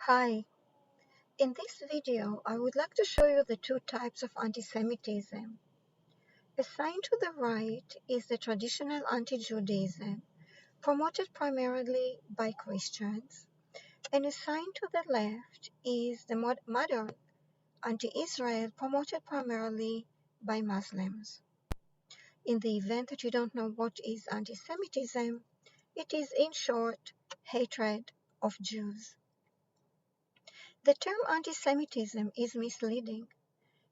Hi, in this video I would like to show you the two types of antisemitism. Assigned to the right is the traditional anti-Judaism, promoted primarily by Christians, and assigned to the left is the modern anti-Israel, promoted primarily by Muslims. In the event that you don't know what is antisemitism, it is in short hatred of Jews. The term antisemitism is misleading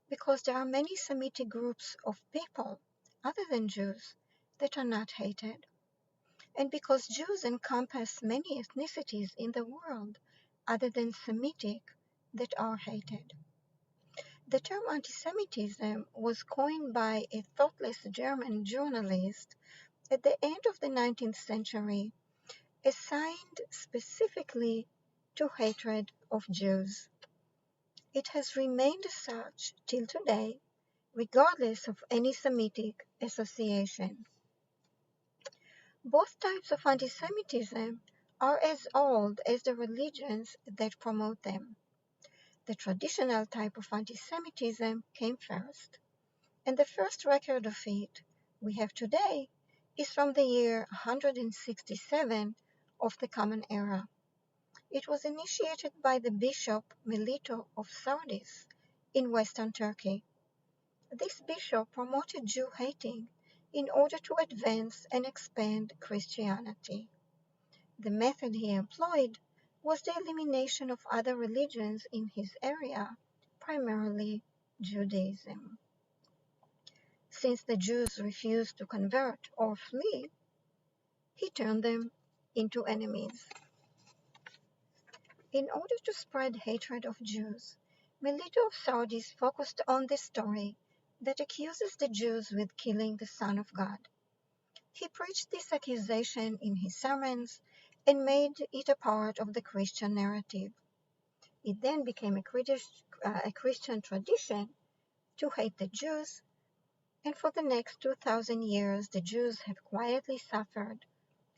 because there are many Semitic groups of people, other than Jews, that are not hated, and because Jews encompass many ethnicities in the world, other than Semitic, that are hated. The term antisemitism was coined by a thoughtless German journalist at the end of the 19th century, assigned specifically to hatred of Jews. It has remained as such till today, regardless of any Semitic association. Both types of antisemitism are as old as the religions that promote them. The traditional type of antisemitism came first, and the first record of it we have today is from the year 167 of the Common Era. It was initiated by the Bishop Melito of Sardis in western Turkey. This bishop promoted Jew-hating in order to advance and expand Christianity. The method he employed was the elimination of other religions in his area, primarily Judaism. Since the Jews refused to convert or flee, he turned them into enemies. In order to spread hatred of Jews, Melito of Sardis focused on the story that accuses the Jews with killing the Son of God. He preached this accusation in his sermons and made it a part of the Christian narrative. It then became a Christian tradition to hate the Jews, and for the next 2,000 years the Jews have quietly suffered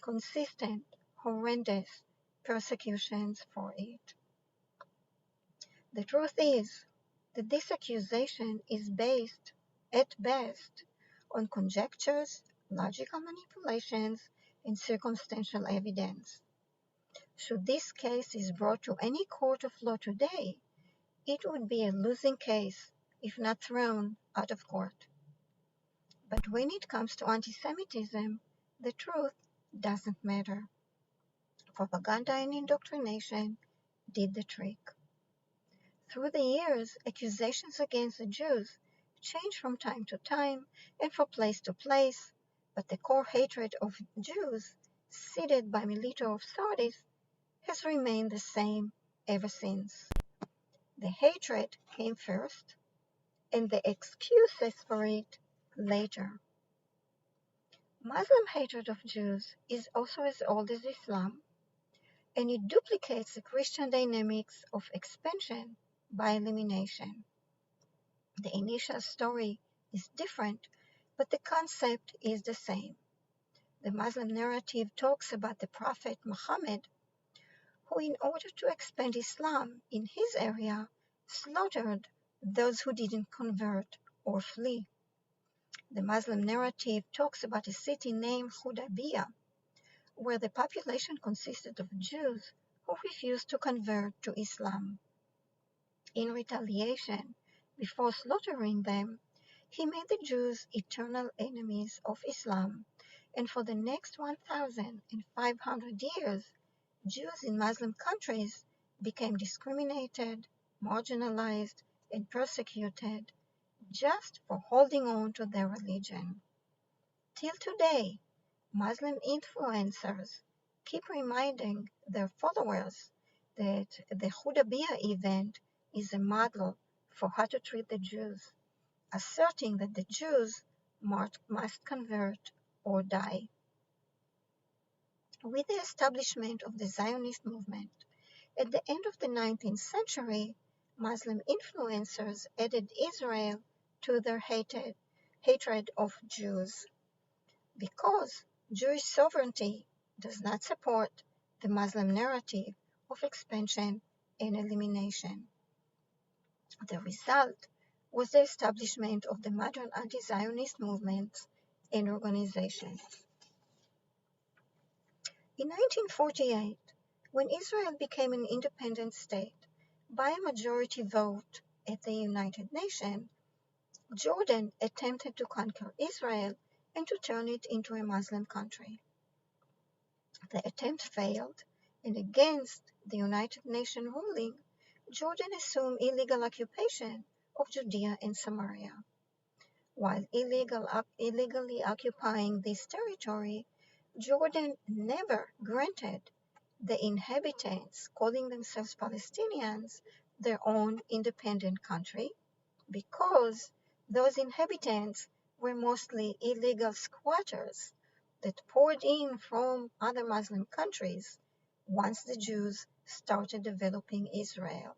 consistent, horrendous persecutions for it. The truth is that this accusation is based, at best, on conjectures, logical manipulations, and circumstantial evidence. Should this case is brought to any court of law today, it would be a losing case, if not thrown out of court. But when it comes to antisemitism, the truth doesn't matter. Propaganda and indoctrination did the trick. Through the years, accusations against the Jews changed from time to time and from place to place, but the core hatred of Jews, seeded by Melito of Sardis, has remained the same ever since. The hatred came first, and the excuses for it later. Muslim hatred of Jews is also as old as Islam, and it duplicates the Christian dynamics of expansion by elimination. The initial story is different, but the concept is the same. The Muslim narrative talks about the Prophet Muhammad, who, in order to expand Islam in his area, slaughtered those who didn't convert or flee. The Muslim narrative talks about a city named Hudaybiyah, where the population consisted of Jews who refused to convert to Islam. In retaliation, before slaughtering them, he made the Jews eternal enemies of Islam, and for the next 1,500 years, Jews in Muslim countries became discriminated, marginalized, and persecuted just for holding on to their religion. Till today, Muslim influencers keep reminding their followers that the Hudaybiyah event is a model for how to treat the Jews, asserting that the Jews must convert or die. With the establishment of the Zionist movement at the end of the 19th century, Muslim influencers added Israel to their hatred of Jews. Because Jewish sovereignty does not support the Muslim narrative of expansion and elimination. The result was the establishment of the modern anti-Zionist movements and organizations. In 1948, when Israel became an independent state by a majority vote at the United Nations, Jordan attempted to conquer Israel and to turn it into a Muslim country. The attempt failed, and against the United Nations ruling, Jordan assumed illegal occupation of Judea and Samaria. While illegally occupying this territory, Jordan never granted the inhabitants, calling themselves Palestinians, their own independent country, because those inhabitants were mostly illegal squatters that poured in from other Muslim countries once the Jews started developing Israel.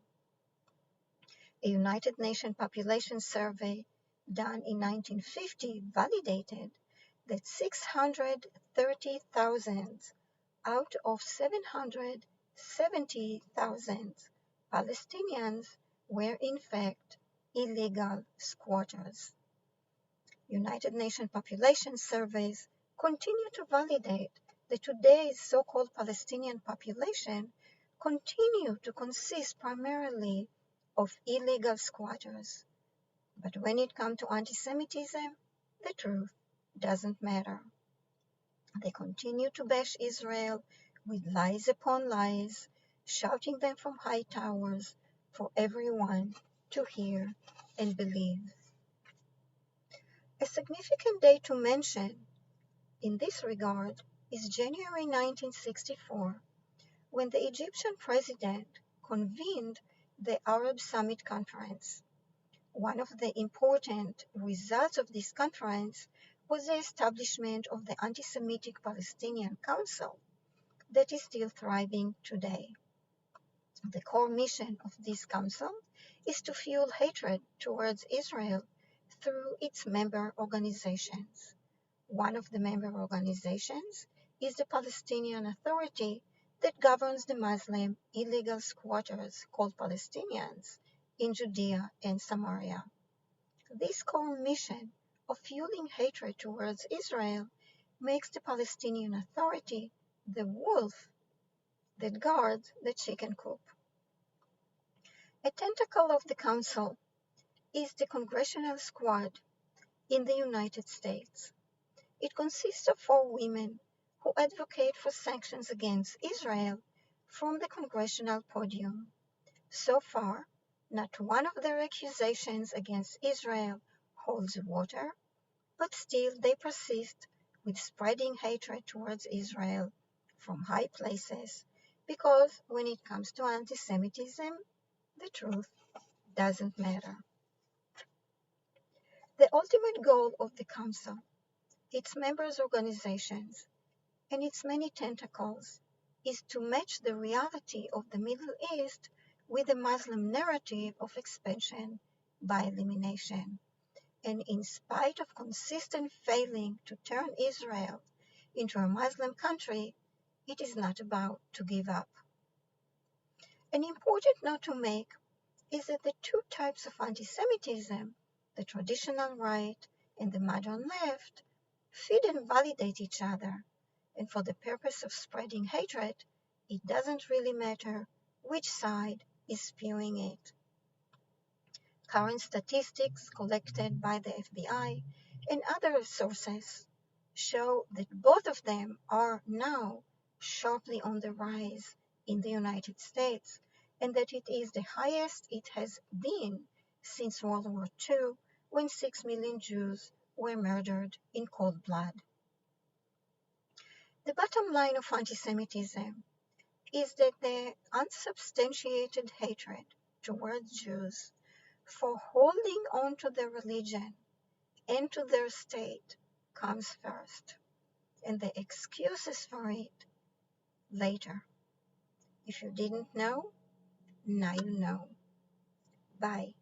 A United Nations population survey done in 1950 validated that 630,000 out of 770,000 Palestinians were in fact illegal squatters. United Nations population surveys continue to validate that today's so-called Palestinian population continue to consist primarily of illegal squatters. But when it comes to anti-Semitism, the truth doesn't matter. They continue to bash Israel with lies upon lies, shouting them from high towers for everyone to hear and believe. A significant day to mention in this regard is January 1964, when the Egyptian president convened the Arab Summit Conference. One of the important results of this conference was the establishment of the Anti-Semitic Palestinian Council that is still thriving today. The core mission of this council is to fuel hatred towards Israel through its member organizations. One of the member organizations is the Palestinian Authority that governs the Muslim illegal squatters called Palestinians in Judea and Samaria. This core mission of fueling hatred towards Israel makes the Palestinian Authority the wolf that guards the chicken coop. A tentacle of the council is the Congressional Squad in the United States. It consists of 4 women who advocate for sanctions against Israel from the congressional podium. So far, not one of their accusations against Israel holds water, but still they persist with spreading hatred towards Israel from high places, because when it comes to anti-Semitism, the truth doesn't matter. The ultimate goal of the Council, its members' organizations, and its many tentacles is to match the reality of the Middle East with the Muslim narrative of expansion by elimination. And in spite of consistent failing to turn Israel into a Muslim country, it is not about to give up. An important note to make is that the 2 types of anti-Semitism, the traditional right and the modern left, feed and validate each other, and for the purpose of spreading hatred, it doesn't really matter which side is spewing it. Current statistics collected by the FBI and other sources show that both of them are now sharply on the rise in the United States, and that it is the highest it has been since World War II, when 6 million Jews were murdered in cold blood. The bottom line of anti-Semitism is that the unsubstantiated hatred towards Jews for holding on to their religion and to their state comes first, and the excuses for it later. If you didn't know, now you know. Bye.